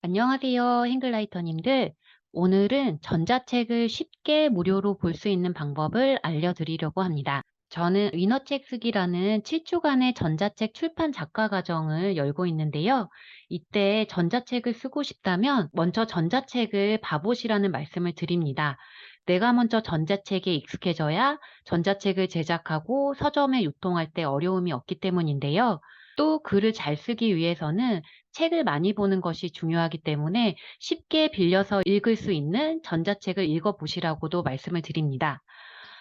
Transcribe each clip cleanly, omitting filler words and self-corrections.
안녕하세요, 행글라이터님들. 오늘은 전자책을 쉽게 무료로 볼 수 있는 방법을 알려드리려고 합니다. 저는 위너책 쓰기라는 7주간의 전자책 출판 작가 과정을 열고 있는데요. 이때 전자책을 쓰고 싶다면 먼저 전자책을 봐보시라는 말씀을 드립니다. 내가 먼저 전자책에 익숙해져야 전자책을 제작하고 서점에 유통할 때 어려움이 없기 때문인데요. 또 글을 잘 쓰기 위해서는 책을 많이 보는 것이 중요하기 때문에 쉽게 빌려서 읽을 수 있는 전자책을 읽어보시라고도 말씀을 드립니다.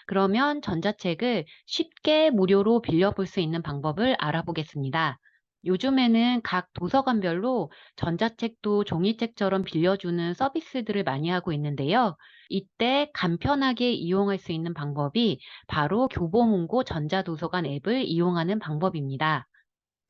그러면 전자책을 쉽게 무료로 빌려볼 수 있는 방법을 알아보겠습니다. 요즘에는 각 도서관별로 전자책도 종이책처럼 빌려주는 서비스들을 많이 하고 있는데요. 이때 간편하게 이용할 수 있는 방법이 바로 교보문고 전자도서관 앱을 이용하는 방법입니다.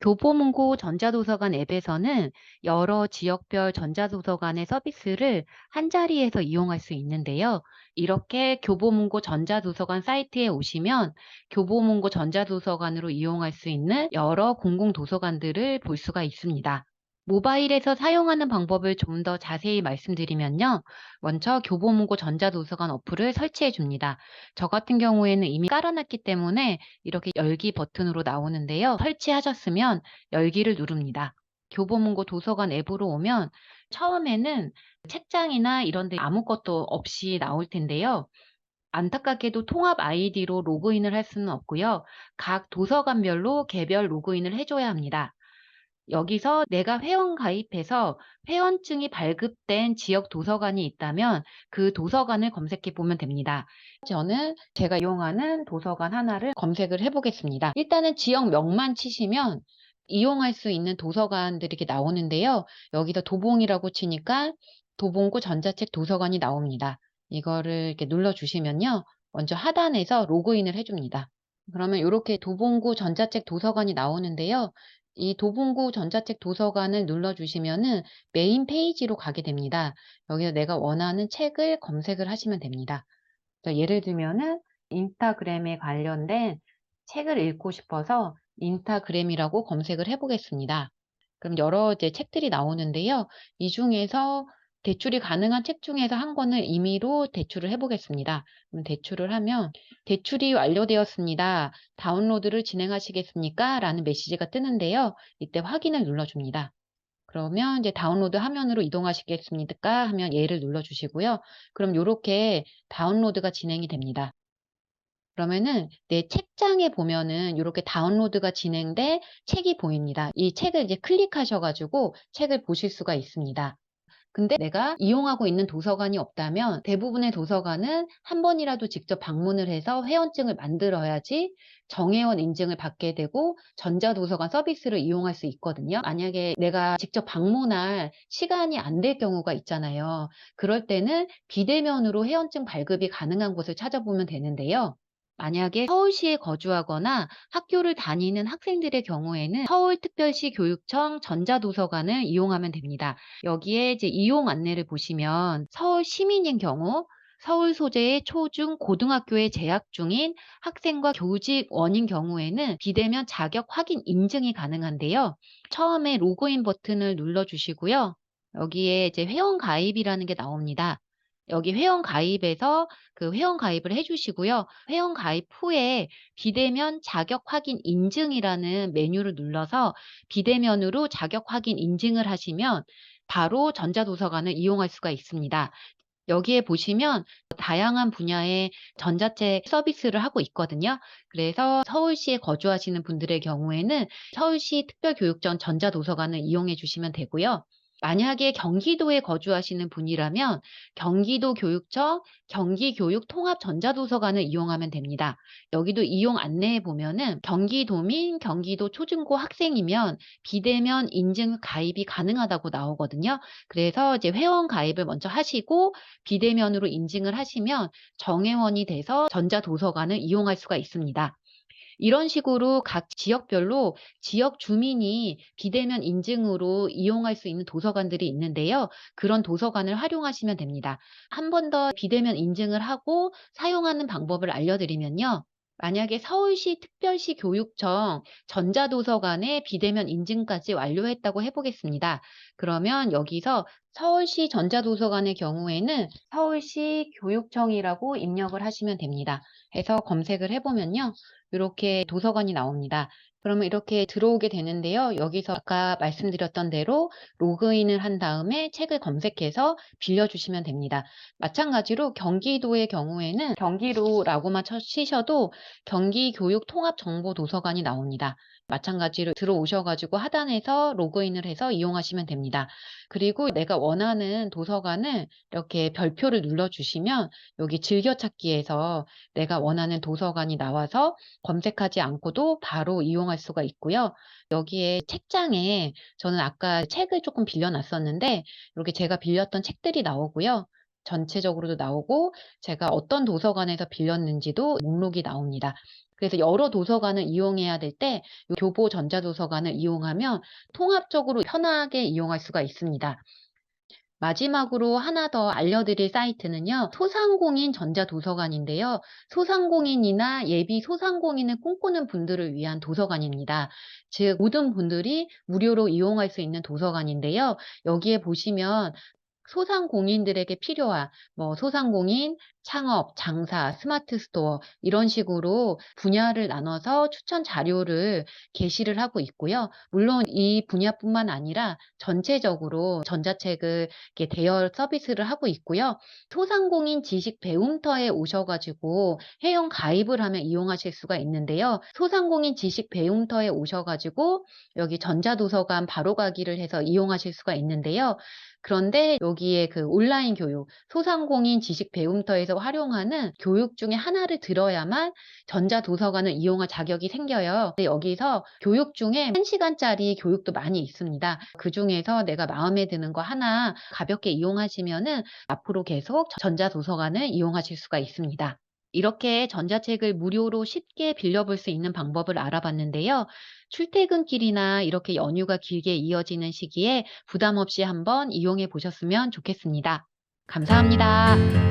교보문고 전자도서관 앱에서는 여러 지역별 전자도서관의 서비스를 한자리에서 이용할 수 있는데요. 이렇게 교보문고 전자도서관 사이트에 오시면 교보문고 전자도서관으로 이용할 수 있는 여러 공공도서관들을 볼 수가 있습니다. 모바일에서 사용하는 방법을 좀 더 자세히 말씀드리면요. 먼저 교보문고 전자도서관 어플을 설치해 줍니다. 저 같은 경우에는 이미 깔아놨기 때문에 이렇게 열기 버튼으로 나오는데요. 설치하셨으면 열기를 누릅니다. 교보문고 도서관 앱으로 오면 처음에는 책장이나 이런 데 아무것도 없이 나올 텐데요. 안타깝게도 통합 아이디로 로그인을 할 수는 없고요. 각 도서관별로 개별 로그인을 해 줘야 합니다. 여기서 내가 회원 가입해서 회원증이 발급된 지역 도서관이 있다면 그 도서관을 검색해 보면 됩니다. 저는 제가 이용하는 도서관 하나를 검색을 해 보겠습니다. 일단은 지역명만 치시면 이용할 수 있는 도서관들이 이렇게 나오는데요. 여기서 도봉이라고 치니까 도봉구 전자책 도서관이 나옵니다. 이거를 이렇게 눌러 주시면요. 먼저 하단에서 로그인을 해 줍니다. 그러면 요렇게 도봉구 전자책 도서관이 나오는데요. 이 도봉구 전자책 도서관을 눌러주시면은 메인 페이지로 가게 됩니다. 여기서 내가 원하는 책을 검색을 하시면 됩니다. 예를 들면은 인스타그램에 관련된 책을 읽고 싶어서 인스타그램이라고 검색을 해 보겠습니다. 그럼 여러 이제 책들이 나오는데요. 이 중에서 대출이 가능한 책 중에서 한 권을 임의로 대출을 해 보겠습니다. 그럼 대출을 하면 "대출이 완료되었습니다. 다운로드를 진행하시겠습니까?" 라는 메시지가 뜨는데요. 이때 확인을 눌러 줍니다. 그러면 이제 다운로드 화면으로 이동하시겠습니까? 하면 예를 눌러 주시고요. 그럼 요렇게 다운로드가 진행이 됩니다. 그러면은 내 책장에 보면은 요렇게 다운로드가 진행돼 책이 보입니다. 이 책을 이제 클릭하셔 가지고 책을 보실 수가 있습니다. 근데 내가 이용하고 있는 도서관이 없다면 대부분의 도서관은 한 번이라도 직접 방문을 해서 회원증을 만들어야지 정회원 인증을 받게 되고 전자도서관 서비스를 이용할 수 있거든요. 만약에 내가 직접 방문할 시간이 안 될 경우가 있잖아요. 그럴 때는 비대면으로 회원증 발급이 가능한 곳을 찾아보면 되는데요. 만약에 서울시에 거주하거나 학교를 다니는 학생들의 경우에는 서울특별시 교육청 전자도서관을 이용하면 됩니다. 여기에 이제 이용 안내를 보시면 서울 시민인 경우 서울 소재의 초, 중, 고등학교에 재학 중인 학생과 교직원인 경우에는 비대면 자격 확인 인증이 가능한데요. 처음에 로그인 버튼을 눌러 주시고요. 여기에 이제 회원 가입이라는 게 나옵니다. 여기 회원 가입에서 그 회원 가입을 해 주시고요. 회원 가입 후에 비대면 자격 확인 인증이라는 메뉴를 눌러서 비대면으로 자격 확인 인증을 하시면 바로 전자도서관을 이용할 수가 있습니다. 여기에 보시면 다양한 분야의 전자책 서비스를 하고 있거든요. 그래서 서울시에 거주하시는 분들의 경우에는 서울시 특별교육청 전자도서관을 이용해 주시면 되고요. 만약에 경기도에 거주하시는 분이라면 경기도교육청 경기교육통합전자도서관을 이용하면 됩니다. 여기도 이용 안내에 보면은 경기도민, 경기도 초중고 학생이면 비대면 인증 가입이 가능하다고 나오거든요. 그래서 이제 회원 가입을 먼저 하시고 비대면으로 인증을 하시면 정회원이 돼서 전자도서관을 이용할 수가 있습니다. 이런 식으로 각 지역별로 지역 주민이 비대면 인증으로 이용할 수 있는 도서관들이 있는데요. 그런 도서관을 활용하시면 됩니다. 한 번 더 비대면 인증을 하고 사용하는 방법을 알려드리면요. 만약에 서울시 특별시 교육청 전자도서관에 비대면 인증까지 완료했다고 해 보겠습니다. 그러면 여기서 서울시 전자도서관의 경우에는 서울시 교육청이라고 입력을 하시면 됩니다. 해서 검색을 해 보면요. 이렇게 도서관이 나옵니다. 그러면 이렇게 들어오게 되는데요. 여기서 아까 말씀드렸던 대로 로그인을 한 다음에 책을 검색해서 빌려주시면 됩니다. 마찬가지로 경기도의 경우에는 경기도라고만 치셔도 경기교육통합정보도서관이 나옵니다. 마찬가지로 들어오셔 가지고 하단에서 로그인을 해서 이용하시면 됩니다. 그리고 내가 원하는 도서관을 이렇게 별표를 눌러 주시면 여기 즐겨찾기에서 내가 원하는 도서관이 나와서 검색하지 않고도 바로 이용할 수가 있고요. 여기에 책장에 저는 아까 책을 조금 빌려 놨었는데 이렇게 제가 빌렸던 책들이 나오고요. 전체적으로도 나오고 제가 어떤 도서관에서 빌렸는지도 목록이 나옵니다. 그래서 여러 도서관을 이용해야 될 때 교보 전자도서관을 이용하면 통합적으로 편하게 이용할 수가 있습니다. 마지막으로 하나 더 알려드릴 사이트는요. 소상공인 전자도서관인데요. 소상공인이나 예비 소상공인을 꿈꾸는 분들을 위한 도서관입니다. 즉 모든 분들이 무료로 이용할 수 있는 도서관인데요. 여기에 보시면 소상공인들에게 필요한 소상공인, 창업, 장사, 스마트 스토어 이런 식으로 분야를 나눠서 추천 자료를 게시를 하고 있고요. 물론 이 분야뿐만 아니라 전체적으로 전자책을 이렇게 대여 서비스를 하고 있고요. 소상공인 지식 배움터에 오셔 가지고 회원 가입을 하면 이용하실 수가 있는데요. 소상공인 지식 배움터에 오셔 가지고 여기 전자도서관 바로 가기를 해서 이용하실 수가 있는데요. 그런데 여기에 그 온라인 교육, 소상공인 지식 배움터에서 활용하는 교육 중에 하나를 들어야만 전자도서관을 이용할 자격이 생겨요. 근데 여기서 교육 중에 1시간짜리 교육도 많이 있습니다. 그중에서 내가 마음에 드는 거 하나 가볍게 이용하시면은 앞으로 계속 전자도서관을 이용하실 수가 있습니다. 이렇게 전자책을 무료로 쉽게 빌려볼 수 있는 방법을 알아봤는데요. 출퇴근길이나 이렇게 연휴가 길게 이어지는 시기에 부담 없이 한번 이용해 보셨으면 좋겠습니다. 감사합니다.